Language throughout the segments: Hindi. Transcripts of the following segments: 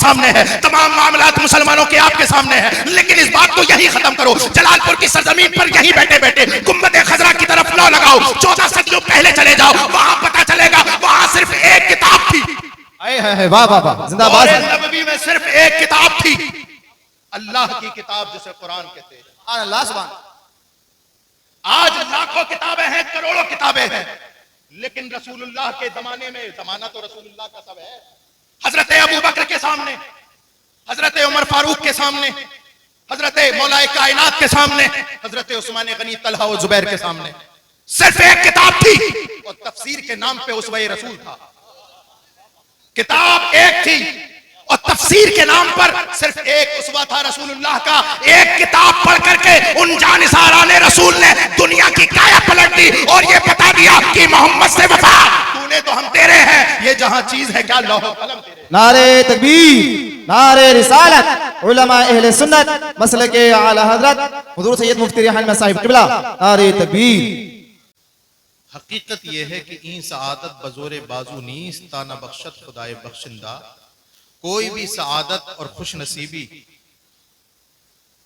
सामने है, तमाम मामलात मुसलमानों के आपके सामने है, लेकिन इस बात को यही खत्म करो, जलालपुर की सरजमीन पर यहीं बैठे बैठे गुंबद खजरा की तरफ न लगाओ, 14 सदियों पहले चले जाओ, वहां पता चलेगा वहां सिर्फ एक किताब थी। वाह वाह वाह, जिंदाबाद। नबवी में सिर्फ एक किताब थी, अल्लाह की किताब जिसे कुरान कहते हैं। अल्लाह सुभान। आज लाखों किताबें हैं, करोड़ों किताबें हैं, लेकिन रसूलुल्लाह के जमाने में, जमाना तो रसूलुल्लाह का सब है, हजरत अबू बकर के सामने, हजरत उमर फारूक के सामने, हजरत मौलाए कायनात के सामने, हजरत उस्मान गनी, तलहा और जुबैर के सामने सिर्फ एक किताब थी, और तफसीर के नाम पे उसवे रसूल था। किताब एक थी और तफसीर के नाम पर सिर्फ एक उसवा था रसूलुल्लाह का। एक किताब पढ़ करके उन जानिसारा ने रसूल ने दुनिया की काया पलट दी और ये बता दिया कि मोहम्मद से वफा, तूने तो हम तेरे हैं, ये जहां चीज है क्या लौह कलम तेरे। नारे तकबीर, नारे रिसालत, उलमा अहले सुन्नत, मसलक आला हजरत हुजूर सैयद मुफ्ती रिहान साहिब किबला, नारे तकबीर। हकीकत यह है कि इन सआदत बजोरे बाजू नीस ताना बख्शत खुदाए बख्शिंदा, कोई भी सआदत और खुश नसीबी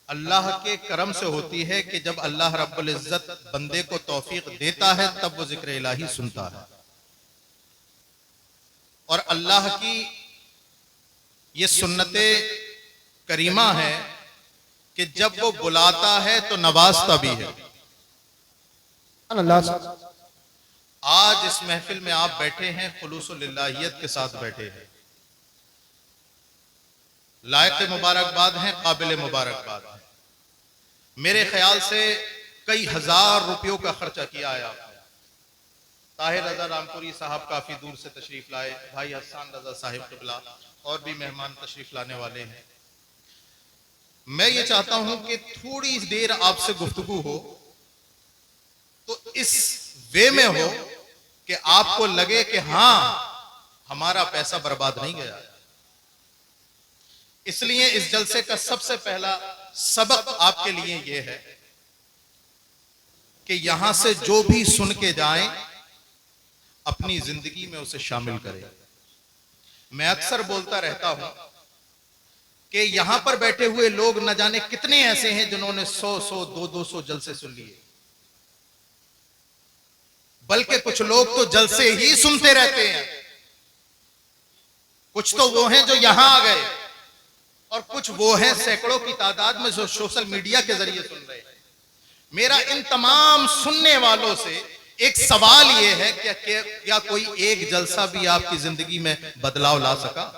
अल्लाह के करम से होती है कि जब अल्लाह रब्बुल इज्जत बंदे को तौफीक देता है तब वो जिक्र इलाही सुनता है। और अल्लाह की ये सुन्नते करीमा है कि जब वो बुलाता है तो नवाजता भी है। आज इस महफिल में आप बैठे हैं, खुलूसुलिल्लाहियत के साथ बैठे हैं, लायक मुबारकबाद हैं, काबिल मुबारकबाद हैं। मेरे ख्याल से कई हजार रुपयों का खर्चा किया है आपने। ताहिर रजा रामपुरी साहब काफी दूर से तशरीफ लाए, भाई हसन रजा साहिब किबला और भी मेहमान तशरीफ लाने वाले हैं। मैं ये चाहता हूं कि थोड़ी देर आपसे गुफ्तगू हो तो इस वे में हो कि आपको लगे कि हां हमारा पैसा बर्बाद नहीं गया। इसलिए इस जलसे का सबसे पहला सबक आपके लिए यह है कि यहां से जो भी सुन के जाएं अपनी जिंदगी में उसे शामिल करें। मैं अक्सर बोलता रहता हूं कि यहां पर बैठे हुए लोग न जाने कितने ऐसे हैं जिन्होंने 100-100, 200-200 जलसे सुन लिए, बल्कि कुछ लोग तो जलसे ही सुनते रहते हैं। कुछ तो वो हैं जो यहां आ गए और कुछ वो हैं सैकड़ों की तादाद में जो सोशल मीडिया के जरिए सुन रहे हैं। मेरा इन तमाम सुनने वालों से एक सवाल यह है कि क्या कोई एक जलसा भी आपकी जिंदगी में बदलाव ला सका?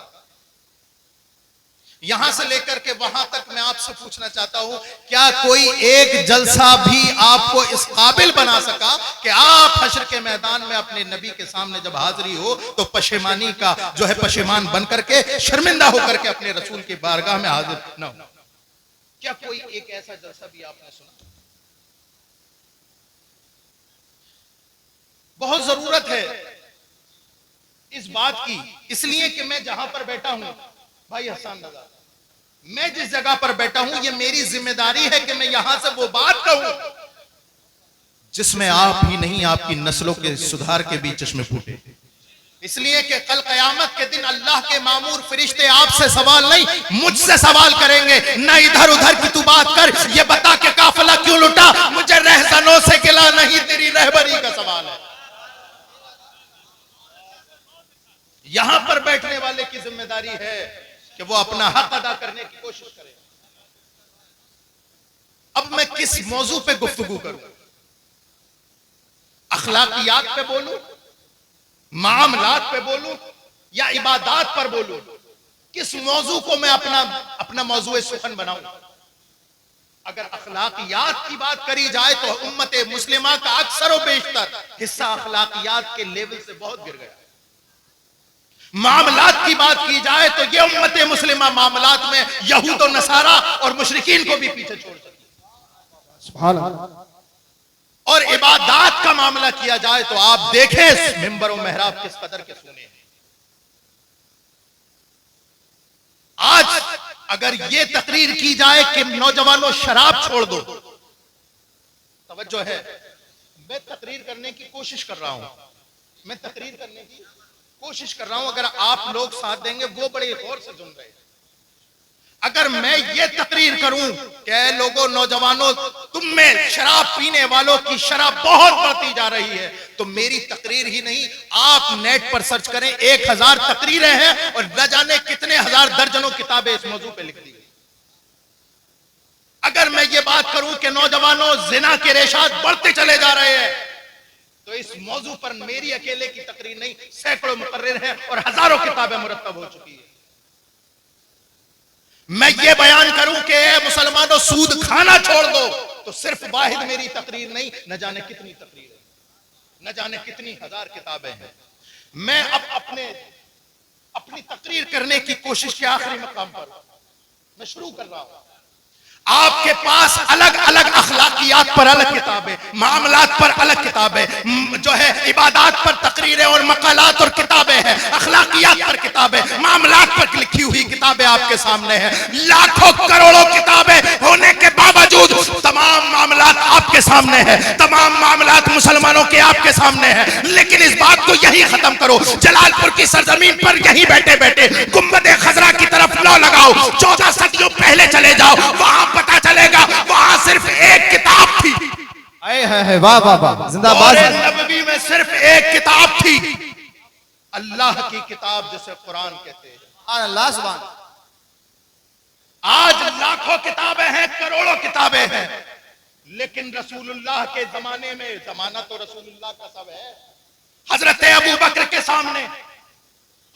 यहां से लेकर के वहां तक मैं आपसे पूछना चाहता हूं, क्या कोई एक जलसा भी आपको इस काबिल बना सका कि आप हश्र के मैदान में अपने नबी के सामने जब हाजिरी हो तो पशेमानी का जो है पशेमान बन करके शर्मिंदा होकर के अपने रसूल की बारगाह में हाजिर न हो? क्या कोई एक ऐसा जलसा भी आपने सुना? बहुत जरूरत है इस बात की, इसलिए कि मैं जहां पर बैठा हूं भाई हसन रजा, मैं जिस जगह पर बैठा हूं ये मेरी जिम्मेदारी है कि मैं यहां से वो बात कहूं जिसमें आप ही नहीं आपकी नस्लों के सुधार के भी चश्मे फूटे। इसलिए कि कल कयामत के दिन अल्लाह के मामूर फरिश्ते आपसे सवाल नहीं मुझसे सवाल करेंगे, ना इधर उधर की तू बात कर, ये बता के काफिला क्यों लुटा, मुझे रहजनों से गिला नहीं तेरी रहबरी का सवाल है। यहां पर बैठने वाले की जिम्मेदारी है कि वो अपना हक अदा करने की कोशिश करे। अब मैं किस मौजू पे गुफ्तगू करूं? अखलाकियात पे बोलूं, मामलात पे बोलूं या इबादात पर बोलूं? किस मौजू को मैं अपना मौजू सुखन बनाऊं? अगर अखलाकियात की बात करी जाए तो उम्मत मुस्लिमा का अक्सर और बेशतर हिस्सा अखलाकियात के लेवल से बहुत गिर गया। मामलात की बात की जाए तो ये उम्मत मुस्लिमा मामलात में यहूद और नसारा और मुशरिकीन को भी पीछे छोड़ सकती है। सुभान अल्लाह। और इबादात का मामला किया जाए तो आप देखें मिंबर और मेहराब किस कदर के सोने हैं। आज अगर ये तकरीर की जाए कि नौजवानों शराब छोड़ दो, तवज्जो है, मैं तकरीर करने की कोशिश कर रहा हूं, मैं तकरीर करने की कोशिश कर रहा हूं, अगर आप लोग साथ देंगे वो बड़े गौर से सुन रहे हैं। अगर मैं ये तकरीर करूं कि ऐ लोगों, नौजवानों, तुम में शराब पीने वालों की शराब बहुत बढ़ती जा रही है, तो मेरी तकरीर ही नहीं, आप नेट पर सर्च करें, 1000 तकरीरें हैं और न जाने कितने हजार दर्जनों किताबें इस मौजू पे लिख दी गई। अगर मैं ये बात करूं कि नौजवानों, जिना के रेशात बढ़ते चले जा रहे हैं, तो इस मौजू पर मेरी अकेले की तकरीर नहीं, सैकड़ों मुकर्रिर हैं और हजारों किताबें मुरत्तब हो चुकी है। मैं ये बयान करूं कि मुसलमानों, सूद खाना छोड़ दो, तो सिर्फ वाहिद मेरी तकरीर नहीं, न जाने कितनी तकरीर है, न जाने कितनी हजार किताबें हैं। मैं अब अपनी तकरीर करने की कोशिश के आखिरी मकाम पर मैं शुरू कर रहा हूं। आपके पास अलग अलग अखलाकियात पर अलग किताबें, मामलात पर अलग किताबें, जो है इबादात पर तकरीरें और मकालात और किताबें हैं, अखलाकियात पर किताबें, मामलात पर लिखी हुई किताबें आपके सामने हैं। लाखों करोड़ों किताबें होने के बावजूद तमाम मामलात आपके सामने हैं, तमाम मामलात मुसलमानों के आपके सामने हैं। लेकिन इस बात को यही खत्म करो, जलालपुर की सरजमीन पर यही बैठे बैठे गुंबद खजरा की तरफ लौ लगाओ, 14 सदियों पहले चले जाओ, वहां पता चलेगा वहां सिर्फ एक किताब थी। है वाह वाह वाह, जिंदाबाद। नबवी में सिर्फ एक किताब थी, अल्लाह की किताब जिसे कुरान कहते हैं। अल्लाह सुभान। आज लाखों किताबें हैं, करोड़ों किताबें हैं, लेकिन रसूलुल्लाह के जमाने में, जमाना तो रसूलुल्लाह का सब है, हजरत अबू बकर के सामने,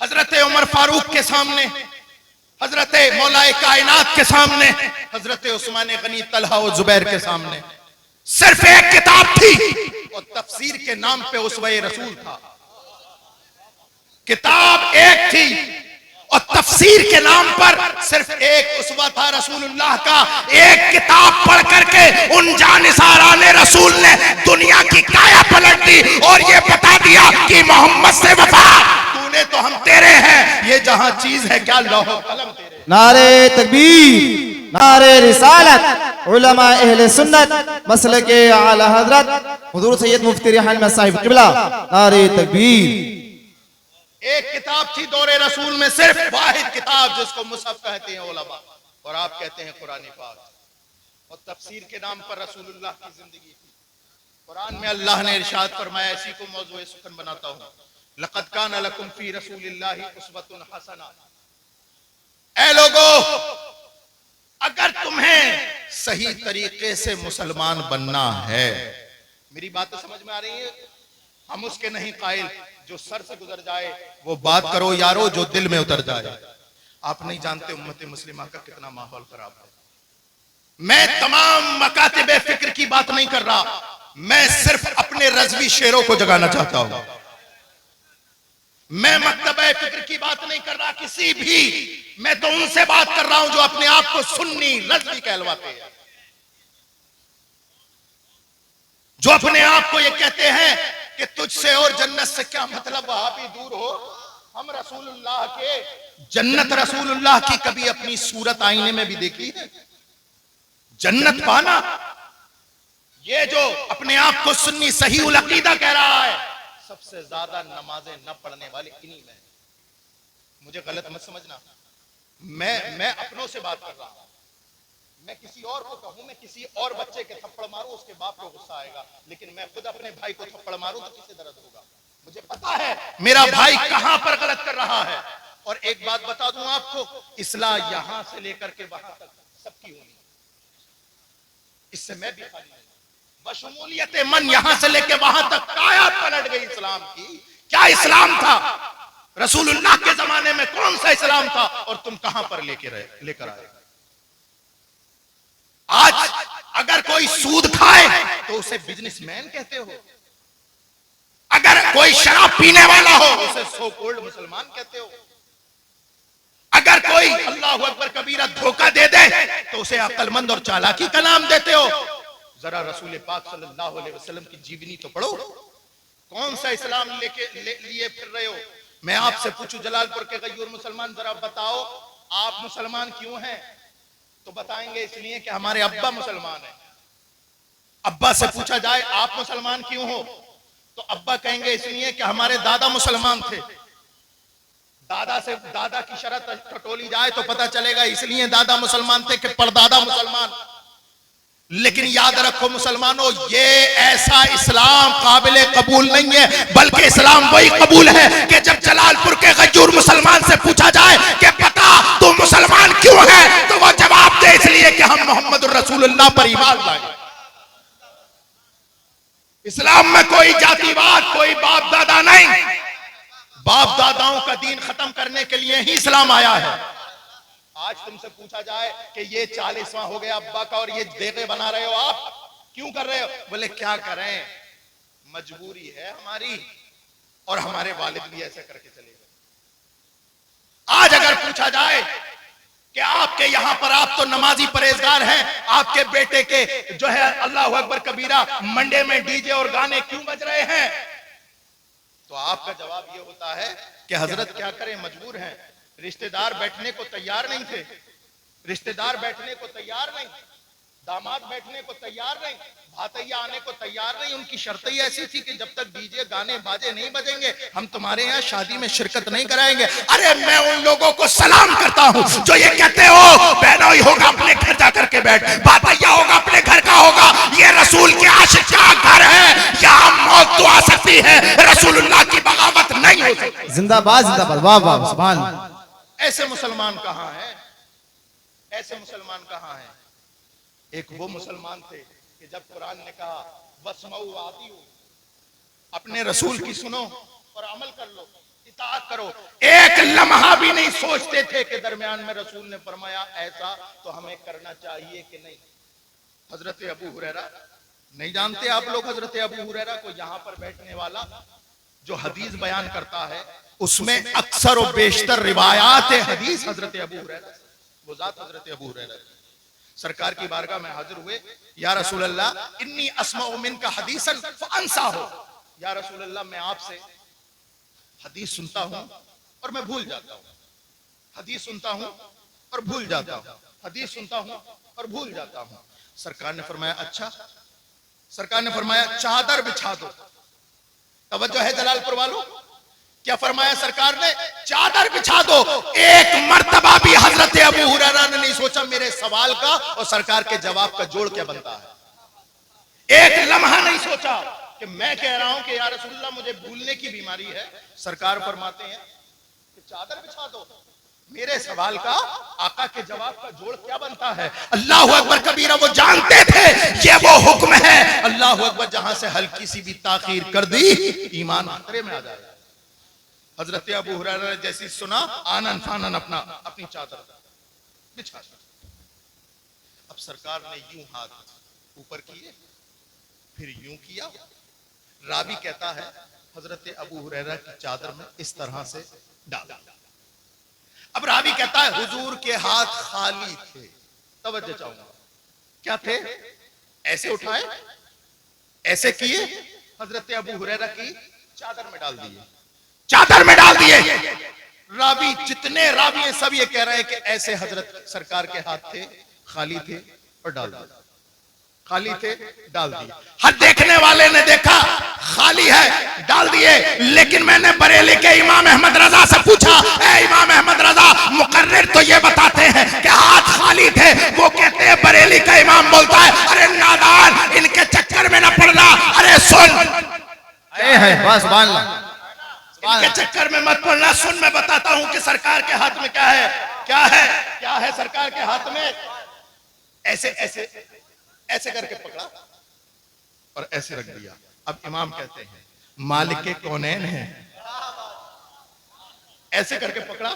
हजरत उमर फारूक के सामने, हजरत मौलाए कायनात के सामने, हजरत उस्मान गनी, तलहा और जुबैर के सामने सिर्फ एक किताब थी, और तफसीर के नाम पे उसवे रसूल था। किताब एक थी और तफसीर के नाम पर सिर्फ एक उसवा था रसूलुल्लाह का। एक किताब पढ़ करके उन जानिसारान रसूल ने दुनिया की काया पलट दी और ये बता दिया कि मोहम्मद से वफा, तूने तो हम तेरे हैं, ये जहां चीज है क्या लौह कलम तेरे। नारे तकबीर, नारे रिसालत, उलमा अहले सुन्नत मसलके आला हजरत हुजूर सैयद मुफ्ती रिहान में साहिब किबला, नारे तकबीर। एक किताब थी दौरे रसूल में, सिर्फ वाहिद किताब जिसको मुसहफ कहते हैं उलमा, और आप कहते हैं कुरान पाक, और तफसीर के नाम पर रसूलुल्लाह की जिंदगी थी। कुरान में अल्लाह ने इरशाद फरमाया, इसी को मौजूए सुकन बनाता हूं, लक़द कान लकुम फी रसूलिल्लाहि उस्वतुन हसना। ऐ लोगों, अगर तुम्हें सही तरीके से मुसलमान बनना है, मेरी बात तो समझ में आ रही है, हम उसके नहीं कायल जो सर से गुजर जाए वो बात करो यारो जो दिल में उतर जाए। आप नहीं जानते उम्मत मुस्लिमा का कितना माहौल खराब है। मैं तमाम मकातिबे फिक्र की बात नहीं कर रहा, मैं सिर्फ अपने रज़वी शेरों को जगाना चाहता हूं। मैं मकतबे फिक्र की बात नहीं कर रहा किसी भी, मैं तो उनसे बात कर रहा हूं जो अपने आप को सुन्नी रज़वी कहलवाते हैं, जो अपने आप को ये कहते हैं कि तुझसे और जन्नत से क्या मतलब, वहां भी दूर हो। हम रसूलुल्लाह के, जन्नत रसूलुल्लाह की कभी अपनी सूरत आईने में भी देखी है? जन्नत पाना, ये जो अपने आप को सुन्नी सही उल अकीदा कह रहा है, सबसे ज्यादा नमाजें न पढ़ने वाले इन्हीं में। मुझे गलत मत समझना, मैं अपनों से बात कर रहा हूं। मैं किसी और को कहूं, मैं किसी और बच्चे के थप्पड़ मारूं, उसके बाप को गुस्सा आएगा, लेकिन मैं खुद अपने भाई को थप्पड़ मारूं तो किसे दर्द होगा? मुझे पता है मेरा भाई कहां पर गलत कर रहा है। और एक बात बता दूं आपको, इस्लाह यहां से लेकर के वहां तक सबकी होनी, इससे मैं भी खाली नहीं। बशमूलियत मन यहां से लेकर वहां तक काया पलट गई इस्लाम की। क्या इस्लाम था? रसूलुल्लाह के जमाने में कौन सा इस्लाम था और तुम कहां पर लेकर आए? आज अगर कोई सूद खाए तो उसे बिजनेसमैन कहते हो, अगर कोई शराब पीने वाला हो उसे सो कोल्ड मुसलमान कहते हो, अगर कोई अल्लाहु अकबर कबीरा धोखा दे दे तो उसे अक्लमंद और चालाकी का नाम देते हो। जरा रसूल पाक सल्लल्लाहु अलैहि वसल्लम की जीवनी तो पढ़ो, कौन सा इस्लाम लिए फिर रहे हो? मैं आपसे पूछूं, जलालपुर के गयूर मुसलमान, जरा बताओ आप मुसलमान क्यों हैं? तो बताएंगे इसलिए कि हमारे अब्बा मुसलमान हैं। अब्बा से पूछा जाए आप मुसलमान क्यों हो, तो अब्बा कहेंगे इसलिए कि हमारे दादा मुसलमान थे। दादा की शरत टटोली जाए तो पता चलेगा इसलिए दादा मुसलमान थे कि परदादा मुसलमान। लेकिन याद रखो मुसलमानों, ये ऐसा इस्लाम काबिल कबूल नहीं है, बल्कि इस्लाम वही कबूल है कि जब जलालपुर के गज्जूर मुसलमान से पूछा जाए कि बता तू मुसलमान क्यों है, तो वो जवाब दे इसलिए कि हम मोहम्मद रसूलुल्लाह पर ईमान लाए। इस्लाम में कोई जातिवाद, कोई बाप दादा नहीं। बाप दादाओं का दीन खत्म करने के लिए ही इस्लाम आया है। आज तुमसे पूछा जाए कि ये 40वां हो गया अब्बा का और ये देगे बना रहे हो, आप क्यों कर रहे हो? बोले क्या करें, मजबूरी है हमारी, और हमारे वालिद भी ऐसे करके चले गए। आज अगर पूछा जाए कि आपके यहां पर, आप तो नमाजी परहेजगार हैं, आपके बेटे के जो है अल्लाह अकबर कबीरा मंडे में डीजे और गाने क्यों बज रहे हैं, तो आपका जवाब ये होता है कि हजरत क्या करें, मजबूर हैं। रिश्तेदार बैठने को तैयार नहीं थे, रिश्तेदार बैठने को तैयार नहीं, दामाद बैठने को तैयार नहीं, भातैया आने को तैयार नहीं। उनकी शर्त ही ऐसी थी कि जब तक डीजे गाने बाजे नहीं बजेंगे हम तुम्हारे यहाँ शादी में शिरकत नहीं कराएंगे। अरे मैं उन लोगों को सलाम करता हूँ जो ये कहते हो बहनोई होगा अपने घर जाकर के बैठ, भातैया होगा अपने घर का होगा, ये रसूल के आशिक का घर है, यहाँ मौत तो आ सकती है, रसूलुल्लाह की बगावत नहीं हो सकती। जिंदाबाद जिंदाबाद, वाह वाह सुभान। ऐसे मुसलमान कहाँ हैं, ऐसे मुसलमान कहाँ हैं? एक वो मुसलमान थे कि जब कुरान ने कहा वस्मऊ आतिऊ, अपने रसूल की सुनो और अमल कर लो, इताअत करो, एक लम्हा भी नहीं सोचते थे कि दरमियान में रसूल ने फरमाया ऐसा तो हमें करना चाहिए कि नहीं। हजरत अबू हुरैरा, नहीं जानते आप लोग हजरत अबू हुरैरा को? यहाँ पर बैठने वाला जो हदीस बयान करता है उसमें अक्सर और बेशतर रिवायात हदीस हजरत अबू हुरैरा, वो जात हजरत अबू हुरैरा सरकार की बारगाह में हाजिर हुए। या रसूल अल्लाह इन्नी अस्माउ मिनका हदीसन फअंसा हो, या रसूल अल्लाह मैं आपसे हदीस सुनता हूं और मैं भूल जाता हूं, हदीस सुनता हूं और भूल जाता हूं, हदीस सुनता हूं और भूल जाता हूं। सरकार ने फरमाया अच्छा, सरकार ने फरमाया चादर बिछा दो। तवज्जो है जलालपुर वालों, क्या फरमाया सरकार ने? चादर बिछा दो। एक मर्तबा भी हजरत अबू हुरैरा ने नहीं सोचा मेरे सवाल का और सरकार के जवाब का जोड़ क्या बनता है। एक लम्हा नहीं सोचा कि मैं कह रहा हूं कि या रसूलुल्लाह मुझे भूलने की बीमारी है। सरकार फरमाते हैं कि चादर बिछा दो, मेरे सवाल का आका के जवाब का जोड़ क्या बनता है। अल्लाह अकबर कबीरा, वो जानते थे ये वो हुक्म है। अल्लाह अकबर, जहां से हल्की सी भी ताखीर कर दी ईमान खतरे में आ जाएगा। हजरत अबू हुरैरा ने जैसी सुना आनन फानन अपनी चादर बिछा दी। अब सरकार ने यूं हाथ ऊपर किए, फिर यूं किया। रावी कहता है हजरत अबू हुरैरा की चादर में इस तरह से डाला। अब रावी कहता है हुजूर के हाथ खाली थे। तवज्जो चाहूंगा, क्या थे? ऐसे उठाए, ऐसे किए, हजरत अबू हुरैरा की चादर में डाल दिए, चादर में डाल दिए। रावी, जितने रावी हैं सब ये कह रहे हैं कि ऐसे हजरत सरकार के हाथ थे, खाली थे और डाल दिए, खाली थे डाल दिए। हर देखने वाले ने देखा खाली है डाल दिए। लेकिन मैंने बरेली के इमाम अहमद रजा से पूछा, ए इमाम अहमद रजा, मुकर्रिर तो ये बताते हैं कि हाथ खाली थे, वो कहते हैं, बरेली का इमाम बोलता है अरे नादान, इनके चक्कर में न पड़ना। अरे सुन, बस बान ला, इनके चक्कर में मत पड़ना। सुन, मैं बताता हूं कि सरकार के हाथ में क्या है, क्या है, क्या है सरकार के हाथ में। ऐसे ऐसे ऐसे करके पकड़ा और ऐसे रख दिया। अब इमाम कहते हैं मालिक के कौनैन है, ऐसे करके पकड़ा,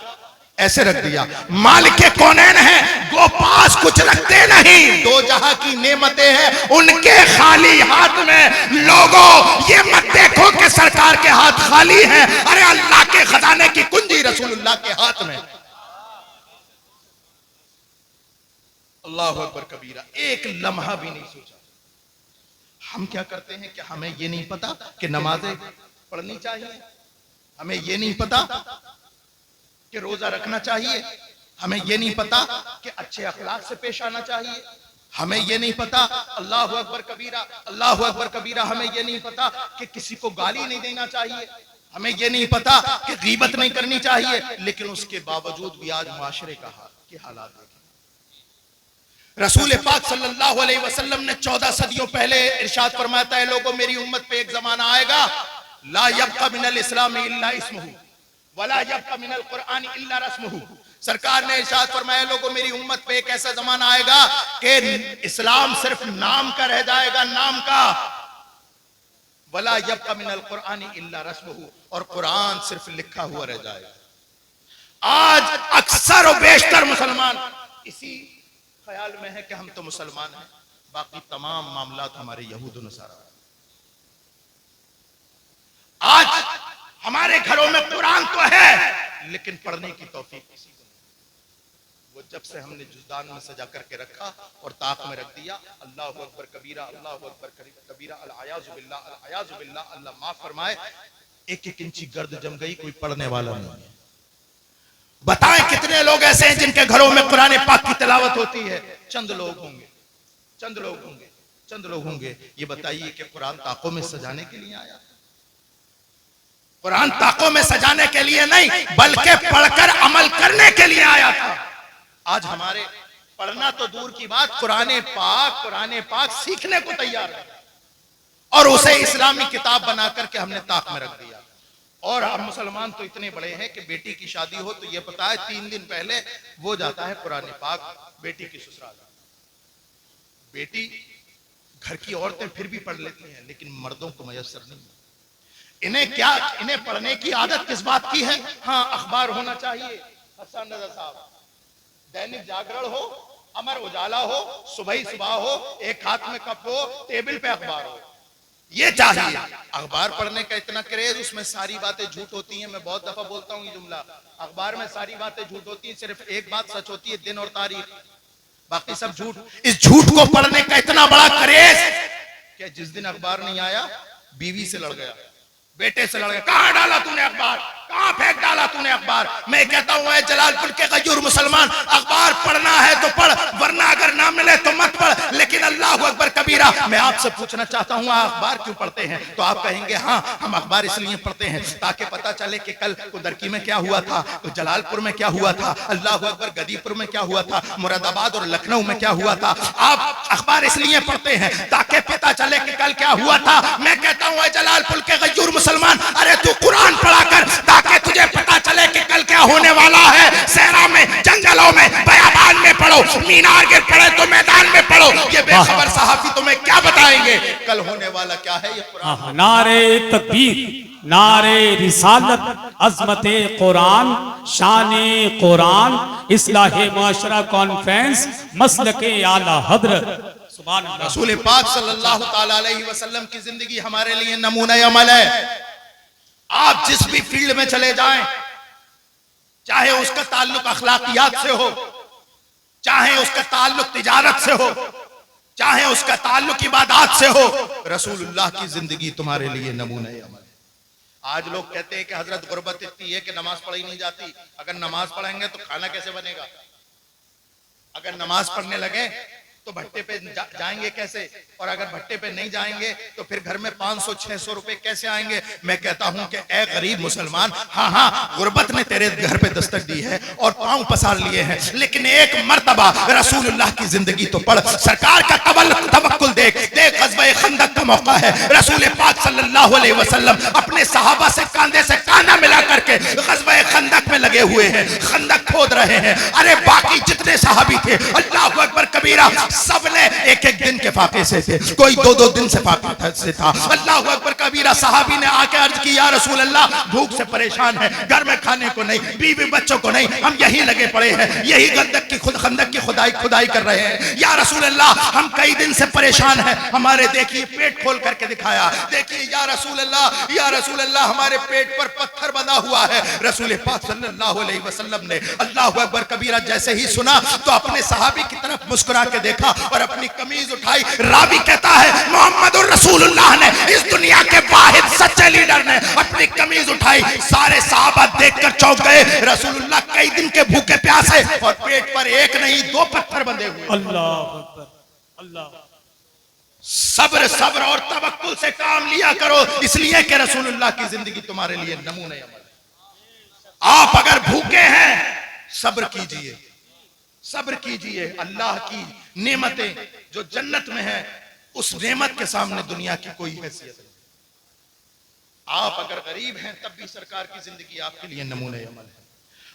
ऐसे रख दिया। मालिक के कौनैन है, वो पास कुछ रखते नहीं, दो जहां की नेमतें हैं उनके खाली हाथ में। लोगों ये मत देखो कि सरकार के हाथ खाली हैं, अरे अल्लाह के खजाने की कुंजी रसूलुल्लाह के हाथ में। अल्लाह अकबर कबीरा, एक लम्हा भी नहीं सोचा। हम क्या करते हैं कि हमें ये नहीं पता कि नमाजें पढ़नी चाहिए, हमें ये नहीं पता कि रोजा रखना चाहिए, हमें ये नहीं पता कि अच्छे अखलाक से पेश आना चाहिए, हमें ये नहीं पता, अल्लाह अकबर कबीरा, अल्लाह अकबर कबीरा, हमें ये नहीं पता कि किसी को गाली नहीं देना चाहिए, हमें ये नहीं पता कि गीबत नहीं करनी चाहिए, लेकिन उसके बावजूद भी आज माशरे का के हालात देखें। रसूल पाक सल्लल्लाहु अलैहि वसल्लम ने 14 सदियों पहले इरशाद फरमाया था, लोगों मेरी उम्मत पे एक जमाना आएगा, ला यब्का मिनल इस्लाम इल्ला इस्मुहु वला यब्का मिनल कुरान इल्ला रस्मुहु। सरकार ने इरशाद फरमाया, लोगों मेरी उम्मत पे एक ऐसा जमाना आएगा कि इस्लाम सिर्फ नाम का रह जाएगा, नाम का। वला यब्का मिनल कुरान इल्ला रस्मुहु, और कुरान सिर्फ लिखा हुआ रह जाएगा। आज अक्सर और बेशतर मुसलमान इसी ख्याल में है कि हम तो मुसलमान हैं, बाकी तमाम मामलात हमारे यहूद और नसारा। आज हमारे घरों में कुरान तो है, लेकिन पढ़ने की तौफीक किसी को नहीं। वो जब से हमने जुज़दान में सजा करके रखा और ताक में रख दिया, अल्लाहु अकबर कबीरा, अल्लाहु अकबर कबीरा, अल आयाज़ु बिल्लाह, अल्लाह माफ फरमाए, एक एक इंची गर्द जम गई, कोई पढ़ने वाला नहीं है। बताएं कितने लोग ऐसे हैं जिनके घरों में कुरान पाक की तिलावत होती है? चंद लोग होंगे, चंद लोग होंगे, चंद लोग होंगे। ये बताइए कि कुरान ताकों में सजाने के लिए आया? कुरान ताकों में सजाने के लिए नहीं, बल्कि पढ़कर अमल करने के लिए आया था। आज हमारे पढ़ना तो दूर की बात, कुरान पाक सीखने को तैयार है, और उसे इस्लामी किताब बना करके हमने ताक में रख दिया। और हम मुसलमान तो इतने बड़े हैं कि बेटी की शादी हो तो ये पता है 3 दिन पहले वो जाता है कुरान पाक बेटी की ससुराल। बेटी घर की औरतें फिर भी पढ़ लेती हैं, लेकिन मर्दों को मयसर नहीं। इन्हें पढ़ने की आदत किस बात की है? हाँ, अखबार होना चाहिए, हसन नजर साहब, दैनिक जागरण हो, अमर उजाला हो, सुबह हो, एक हाथ में कप हो, टेबल पे अखबार हो, ये चाहिए। अखबार पढ़ने का इतना क्रेज, उसमें सारी बातें झूठ होती हैं। मैं बहुत दफा बोलता हूँ ये जुमला, अखबार में सारी बातें झूठ होती हैं, सिर्फ एक बात सच होती है, दिन और तारीख, बाकी सब झूठ। इस झूठ को पढ़ने का इतना बड़ा क्रेज कि जिस दिन अखबार नहीं आया, बीवी से लड़ गया, बेटे से लड़ गया, कहां डाला तूने अखबार, कहां फेंक डाला तूने अखबार। मैं कहता हूं जलालपुर के गयूर मुसलमान, अखबार पढ़ना है तो पढ़, वरना अगर ना मिले तो मत पढ़, लेकिन अल्लाहु अकबर कबीरा। मैं आपसे पूछना चाहता हूं, अखबार क्यों पढ़ते हैं? तो आप कहेंगे हाँ, हम अखबार इसलिए पढ़ते हैं ताकि पता चले कि कल कुदरकी में क्या हुआ था, जलालपुर में क्या हुआ था, अल्लाहु अकबर गदीपुर में क्या हुआ था, मुरादाबाद और लखनऊ में क्या हुआ था। आप अखबार इसलिए पढ़ते हैं ताकि पता चले कि कल क्या हुआ था। मैं कहता हूं जलालपुर के गयूर मुसलमान, अरे तू कुरान पढ़ा कर ताकि तुझे पता चले कि कल क्या होने वाला है। सहरा में, जंगलों में, बयाबान में पढ़ो, मीनार के पढ़े तो मैदान में पढ़ो। ये बेखबर सहाफी तुम्हें क्या बताएंगे कल होने वाला क्या है? ये कुरान। नारे तकबीर, नारे रिसालत, अजमते कुरान, शाने कुरान, इस्लाहे माशरा कॉन्फ्रेंस, मसलके आला हजरत। रसूल पाक सल्लल्लाहु ताला अलैहि वसल्लम की जिंदगी हमारे लिए नमूना अमल है। आप जिस भी फील्ड में चले जाएं, चाहे उसका ताल्लुक अखलाकियात से हो, चाहे उसका ताल्लुक तिजारत से हो, चाहे उसका ताल्लुक इबादत से हो, रसूलुल्लाह की जिंदगी तुम्हारे लिए नमूना अमल है। आज लोग कहते हैं कि हजरत गुर्बत इतनी है कि नमाज पढ़ी नहीं जाती। अगर नमाज पढ़ेंगे तो खाना कैसे बनेगा? अगर नमाज पढ़ने लगे तो भट्टे पे जाएंगे कैसे? और अगर भट्टे पे नहीं जाएंगे तो फिर घर में 500-600 रुपए कैसे आएंगे? मैं कहता हूं कि ए गरीब मुसलमान, हाँ, गुर्बत ने तेरे घर पे दस्तक दी है और पांव पसार लिए हैं, लेकिन एक मर्तबा रसूलुल्लाह की जिंदगी तो पढ़। सरकार का तवक्कुल देख। ग़ज़वा खंदक का मौका है, रसूल पाक सल्लल्लाहु अलैहि वसल्लम अपने सहाबा से कांधे से कांधा मिला करके ग़ज़वा खंदक में लगे हुए हैं, खंदक खोद रहे हैं। अरे बाकी जितने सहाबी थे, अल्लाहु अकबर कबीरा, सबने एक एक दिन के फाके से थे, कोई 2-2 दिन से फाके से था। अल्लाहु अकबर कबीरा। सहाबी ने आके अर्ज की, या रसूल अल्लाह, भूख से परेशान है, घर में खाने को नहीं, बीवी बच्चों को नहीं, हम यही लगे पड़े हैं, यही खंदक की खुदाई कर रहे हैं। या रसूल अल्लाह, हम कई दिन से परेशान हैं, हमारे देखिए पेट खोल करके दिखाया, देखिए या रसूल अल्लाह, हमारे पेट पर पत्थर बंधा हुआ है। रसूल पाक सल्लल्लाहु अलैहि वसल्लम ने अल्लाहु अकबर कबीरा जैसे ही सुना तो अपने सहाबी की तरफ मुस्कुरा के देखा और अपनी कमीज उठाई। रावी कहता है मोहम्मदुर रसूलुल्लाह ने, इस दुनिया के वाहिद सच्चे लीडर ने अपनी कमीज उठाई। सारे सहाबा देखकर चौंक गए। रसूलुल्लाह कई दिन के भूखे प्यासे और पेट पर एक नहीं 2 पत्थर बंधे हुए। अल्लाह अकबर, अल्लाह। सब्र सब्र और तवक्कुल से काम लिया करो, इसलिए कि रसूलुल्लाह की जिंदगी तुम्हारे लिए नमूने अमल है। आप अगर भूखे हैं सब्र कीजिए, सब्र कीजिए। अल्लाह की नेमतें जो जन्नत में है, उस नेमत के सामने दुनिया की कोई हैसियत नहीं। आप अगर गरीब हैं तब भी सरकार की जिंदगी आपके लिए नमूने अमल है।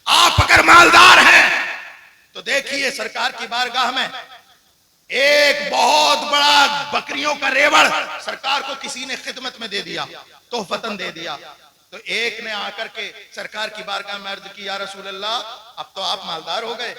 आप अगर मालदार हैं तो देखिए सरकार की बारगाह में एक बहुत बड़ा बकरियों का रेवड़ सरकार को किसी ने खिदमत में दे दिया, तोहफतन दे दिया। तो एक ने आकर के सरकार की बारगाह में अर्ज की, या रसूल अल्लाह, अब तो आप मालदार हो गए,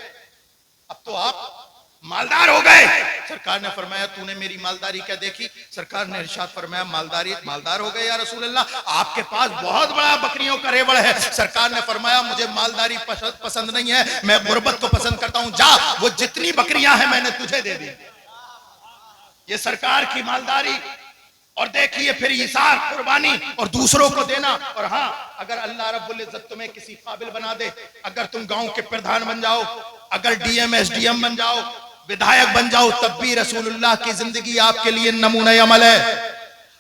अब तो आप मालदार हो गए। सरकार ने फरमाया, तूने मेरी मालदारी क्या देखी? सरकार ने इरशाद फरमाया, मालदार हो गए या रसूल अल्लाह, आपके पास बहुत बड़ा बकरियों का रेवड़ है। सरकार ने फरमाया, मुझे मालदारी पसंद नहीं है, मैं गुर्बत को पसंद करता हूं, जा वो जितनी बकरियां हैं मैंने तुझे दे दी। ये सरकार की मालदारी। और देखिए फिर इसार, कुर्बानी और दूसरों को देना। और हाँ, अगर अल्लाह रब्बुल इज्जत तुम्हें किसी काबिल बना दे, अगर तुम गांव के प्रधान बन जाओ, अगर डीएम एसडीएम बन जाओ, विधायक बन जाओ, तब भी रसूलुल्लाह की जिंदगी आपके लिए नमूना अमल है।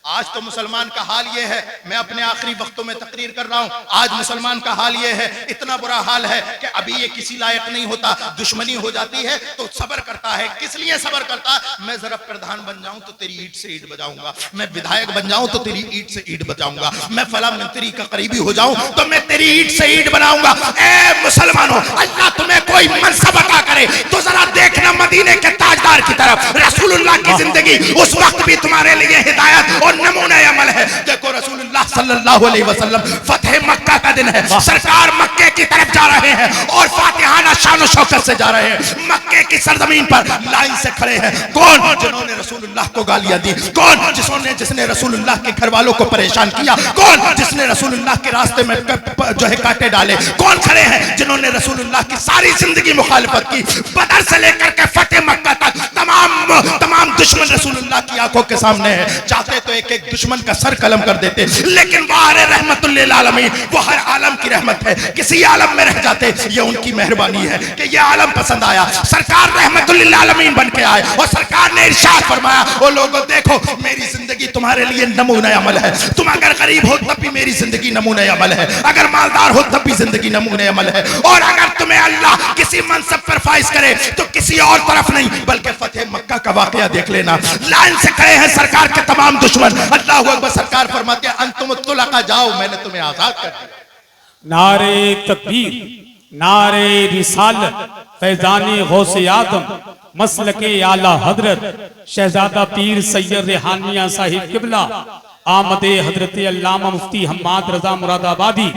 आज तो मुसलमान का हाल ये है, मैं अपने आखिरी वक्तों में तकरीर कर रहा हूं, आज मुसलमान का हाल ये है, इतना बुरा हाल है कि अभी ये किसी लायक नहीं होता, दुश्मनी हो जाती है तो सब्र करता है। किस लिए सब्र करता है? मैं जरा प्रधान बन जाऊं तो तेरी ईंट से ईंट बजाऊंगा, मैं विधायक बन जाऊं तो तेरी ईंट से ईंट बजाऊंगा, मैं फला मंत्री का करीबी हो जाऊं तो मैं तेरी ईंट से ईंट बनाऊंगा। ए मुसलमानों, अल्लाह तुम्हें कोई मनसब अता करे तो जरा देखना मदीने के ताजदार की तरफ। रसूलुल्लाह की जिंदगी उस वक्त भी तुम्हारे लिए हिदायत और नमूना अमल है। देखो रसूलुल्लाह सल्लल्लाहु अलैहि वसल्लम, फतेह मक्का का दिन है, सरकार मक्के की तरफ जा रहे हैं और फातिहाना शान और शौकत से जा रहे हैं। मक्के की सरजमीन पर लाइन से खड़े हैं कौन? जिन्होंने रसूलुल्लाह को गालियां दी। कौन? जिसने रसूलुल्लाह के घर वालों को परेशान किया। कौन? जिसने रसूलुल्लाह के रास्ते में जो है कांटे डाले। कौन खड़े हैं जिन्होंने रसूलुल्लाह की सारी जिंदगी मुखालिफत की? बदर से लेकर के फतेह मक्का तक तमाम दुश्मन रसूलुल्लाह की आंखों के सामने है। चाहते तो एक दुश्मन का सर कलम कर देते, लेकिन वाह रहमतुल लिल आलमीन, वो हर आलम की रहमत है। किसी आलम में रह जाते, ये उनकी मेहरबानी है कि ये आलम पसंद आया, सरकार रहमतुल लिल आलमीन बन के आए। और सरकार ने इरशाद फरमाया, ओ लोगों देखो, मेरी जिंदगी तुम्हारे लिए नमूना अमल है। तुम अगर गरीब हो तब भी मेरी जिंदगी नमूना अमल है, अगर मालदार हो तब भी जिंदगी नमूना अमल है। और अगर तुम्हें अल्लाह किसी मनसब पर फाइज करे तो किसी और तरफ नहीं बल्कि फतेह मक्का का वाकया देख लेना। लाइन से खड़े हैं सरकार के तमाम दुश्मन। अल्लाह अकबर। सरकार फरमाते हैं, अंतुम तुलका, जाओ मैंने तुम्हें आजाद कर दिया। नारे तकबीर, नारे रिसालत, फैजाने गौसे आदम, मसलके आला हजरत शहजादा पीर सैयद रेहान मियां साहिब किबला, आमदे हजरत अल्लामा मुफ्ती हम्माद रजा मुरादाबादी,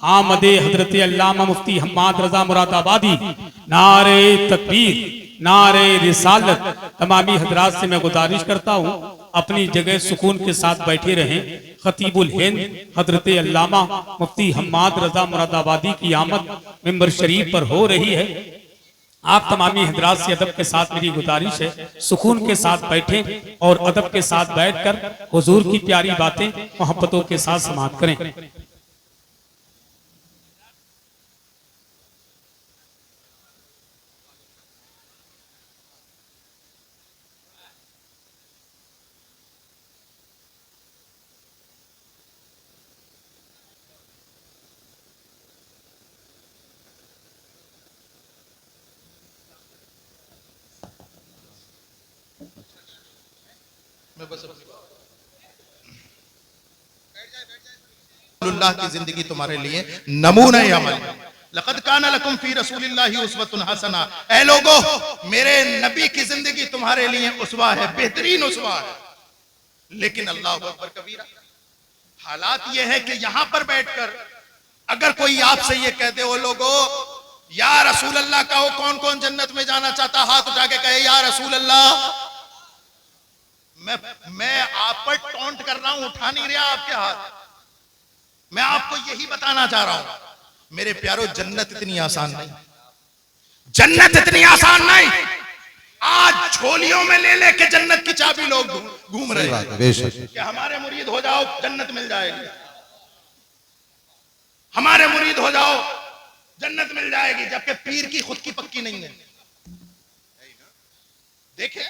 आमदे हजरत अल्लामा मुफ्ती हम्माद रजा मुरादाबादी। नारे तकबीर, नारे रिसालत। तमामी हजरात से मैं गुजारिश करता हूँ अपनी जगह सुकून के साथ बैठे रहें। खतीबुल हिंद हजरत अल्लामा मुफ्ती हम्माद रजा मुरादाबादी की आमद मिंबर शरीफ पर हो रही है। आप तमामी हजरात से अदब के साथ मेरी गुजारिश है, सुकून के साथ बैठें और अदब के साथ बैठकर हुजूर की प्यारी बातें मोहब्बतों के साथ समाअत करें। रसूलुल्लाह की जिंदगी तुम्हारे लिए नमूना अमल है। लक़द काना लकुम फी रसूलिल्लाहि उस्वतुन हसना। ऐ लोगो, मेरे नबी की जिंदगी तुम्हारे लिए उसवा है, बेहतरीन उसवा है। लेकिन अल्लाह अकबर कबीरा, हालात ये है कि यहां पर बैठकर अगर कोई आपसे ये कह दे, ओ लोगो या रसूल अल्लाह का, कौन कौन जन्नत में जाना चाहता, हाथ उठा के कहे या रसूल अल्लाह। मैं आप पर टॉन्ट कर रहा हूं, उठा नहीं रहा आपके हाथ। मैं आपको यही बताना चाह रहा हूं मेरे प्यारो, जन्नत इतनी आसान नहीं, जन्नत इतनी आसान नहीं। आज झोलियों में ले लेके जन्नत की चाबी लोग घूम रहे हैं कि हमारे मुरीद हो जाओ जन्नत मिल जाएगी, हमारे मुरीद हो जाओ जन्नत मिल जाएगी, जबकि पीर की खुद की पक्की नहीं है। देखे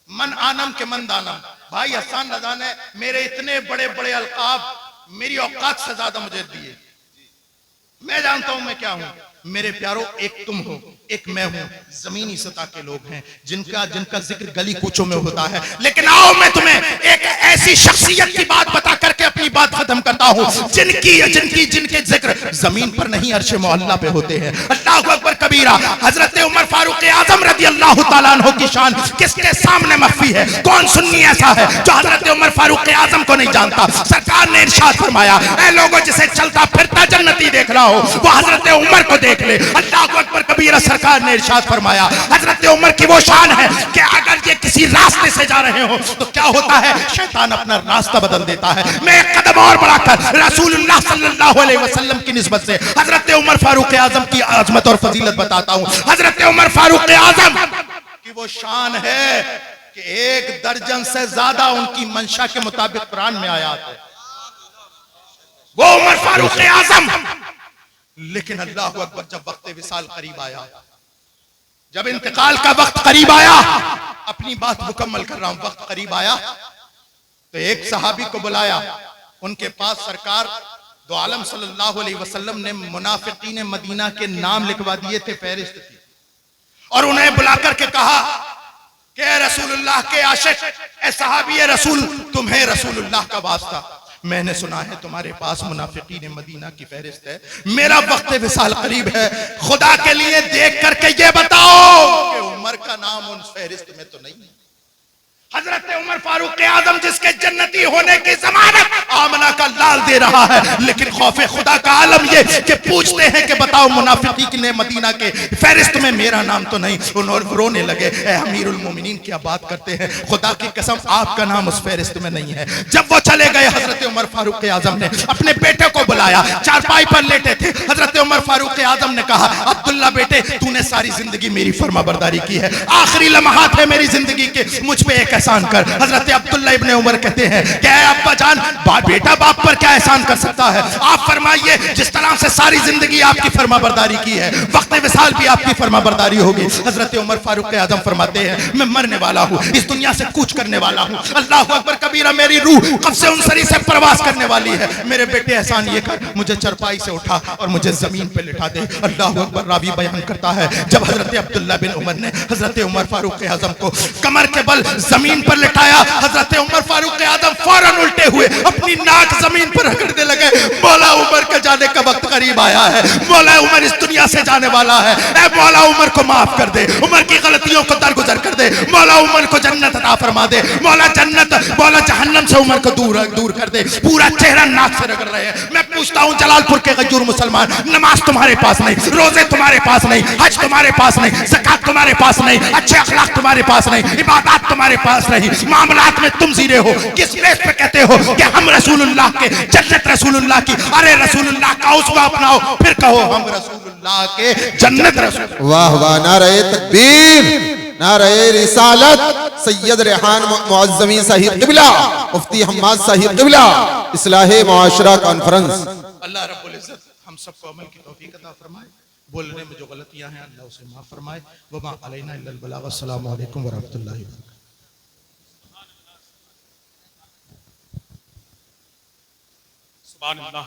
मन आनम के मन दानम। भाई हसन रजा ने मेरे इतने बड़े बड़े अलकाब मेरी औकात से ज्यादा मुझे दिए। मैं जानता हूं मैं क्या हूं। मेरे प्यारो, एक तुम हो, एक मैं हूं। जमीनी सतह के लोग हैं जिनका जिक्र गली कूचों में होता है। लेकिन आओ मैं तुम्हें एक ऐसी शख्सियत की बात बता करके अपनी बात खत्म करता हूं जिनके जिक्र जमीन पर नहीं अर्शे मोहल्ला पे होते हैं। अल्लाहु अकबर कबीरा। हजरत उमर फारूक आजम रजी अल्लाह तआला अन्हु की शान किसके सामने मख्फी है? कौन सुन्नी ऐसा है जो हजरत उमर फारूक आजम को नहीं जानता? सरकार ने इरशाद फरमाया, ऐ लोगों जिसे चलता फिरता जन्नती देख रहा हो वो हजरत उमर को देख ले। अल्लाहु अकबर कबीरा। सरकार ने इरशाद फरमाया, हजरत उमर की वो शान है कि अगर ये किसी रास्ते से जा रहे हो तो क्या होता है, शैतान अपना रास्ता बदल देता है। मैं एक कदम और बढ़ाकर रसूलुल्लाह सल्लल्लाहु अलैहि वसल्लम की निस्बत से हजरत उमर फारूक आजम की अजमत और फजीलत बताता हूं। हजरत उमर फारूक आजम की वो शान है कि 1 दर्जन से ज्यादा उनकी मंशा के मुताबिक कुरान में आयात है। वो उमर फारूक आजम। लेकिन अल्लाह अकबर, जब वक्त विसाल करीब आया, जब इंतकाल का वक्त करीब आया, अपनी बात मुकम्मल कर रहा हूं, वक्त करीब आया तो एक सहाबी को बुलाया। उनके पास सरकार दो आलम सल्लल्लाहु अलैहि वसल्लम ने मुनाफिकीन मदीना के नाम लिखवा दिए थे, फहरिस्त थी, और उन्हें बुलाकर के कहा कि रसूलुल्लाह के आशिक, ए सहाबी रसूल, तुम्हें रसूलुल्लाह का वास्ता, मैंने सुना है तुम्हारे पास मुनाफिकीन मदीना की फहरिस्त है। मेरा वक्त विसाल करीब है, खुदा के लिए देख करके ये बताओ कि उमर का नाम उन फहरिस्त में तो नहीं है। हजरत उमर फारूक आजम जिसके जन्नती होने की जमानत आमना का लाल दे रहा है, लेकिन खौफे खुदा का आलम ये कि पूछते हैं कि बताओ मुनाफिकीन मदीना के फहरिस्त में मेरा नाम तो नहीं। उन्होंने रोने लगे, ए अमीरुल मोमिनीन क्या बात करते हैं, खुदा की कसम आपका नाम उस फहरिस्त में नहीं है। जब वो चले गए, हजरत उमर फारूक आजम ने अपने बेटे को बुलाया, चारपाई पर लेटे थे। हजरत उमर फारूक आजम ने कहा, अब्दुल्ला बेटे, तूने सारी जिंदगी मेरी फर्माबरदारी की है, आखिरी लम्हात है मेरी जिंदगी के, मुझ पे एक एहसान कर। हजरत अब्दुल्ला इब्ने उमर कहते हैं, क्या अब्बा जान, बेटा बाप पर क्या एहसान कर सकता है? आप फरमाइए, जिस तरह से सारी जिंदगी आपकी फर्माबरदारी की है, वक्त विसाल भी आपकी फर्माबरदारी होगी। हजरत उमर फारूक आजम फरमाते हैं, मैं मरने वाला हूँ, इस दुनिया से कूच करने वाला हूँ। अल्लाहु अकबर कबीरा। मेरी रूह कब से उनसरी से प्रवास करने वाली है। मेरे बेटे एहसान ये कर, मुझे चरपाई से उठा और मुझे जमीन पे लिटा दे। अल्लाहु अकबर। रावी बयान करता है, जब हजरत अब्दुल्ला बिन उमर ने हजरत उमर फारूक आजम को कमर के बल जमीन पर लिटाया, हजरत उमर फारूक आजम फौरन उल्टे हुए अपनी नाक जमीन पर रगड़ने लगे। मौला उमर के जाने का वक्त करीब आया है, मौला उमर इस दुनिया से जाने वाला है। ऐ मौला उमर को माफ कर दे, उमर की गलतियों को दरगुजर कर दे, मौला उमर को जन्नत अता फरमा दे, मौला जहन्नम से उमर को दूर कर दे। पूरा चेहरा नाक से रगड़ रहे हैं। मैं पूछता हूँ, जलालपुर के गजूर मुसलमान, नमाज तुम्हारे पास नहीं, रोजे तुम्हारे पास नहीं, हज तुम्हारे पास नहीं, ज़कात तुम्हारे पास नहीं, अच्छे अखलाक तुम्हारे पास नहीं, इबादत तुम्हारे पास नहीं, मामलात में तुम जीरे हो। किस बेस पे कहते हो कि हम रसूलुल्लाह के, जन्नत रसूलुल्लाह की? अरे रसूलुल्लाह का उसवा अपनाओ, फिर कहो हम रसूलुल्लाह के, जन्नत रसूल। वाह वाह, नारे तकबीर, नारे रिसालत। सैयद रेहान मुअज़्ज़मी साहिब क़िबला, मुफ्ती हम्माद साहिब क़िबला, इस्लाहे मुआशरा कॉन्फ्रेंस। अल्लाह रब्बुल इज्जत हम सबको अमल की तौफीक अता फरमाए। बोलने में जो गलतियां हैं अल्लाह उसे माफ फरमाए। वमा अलैना इल्लल बलाग। अस्सलामु अलैकुम व रहमतुल्लाहि व बरकातहू। सुभान अल्लाह।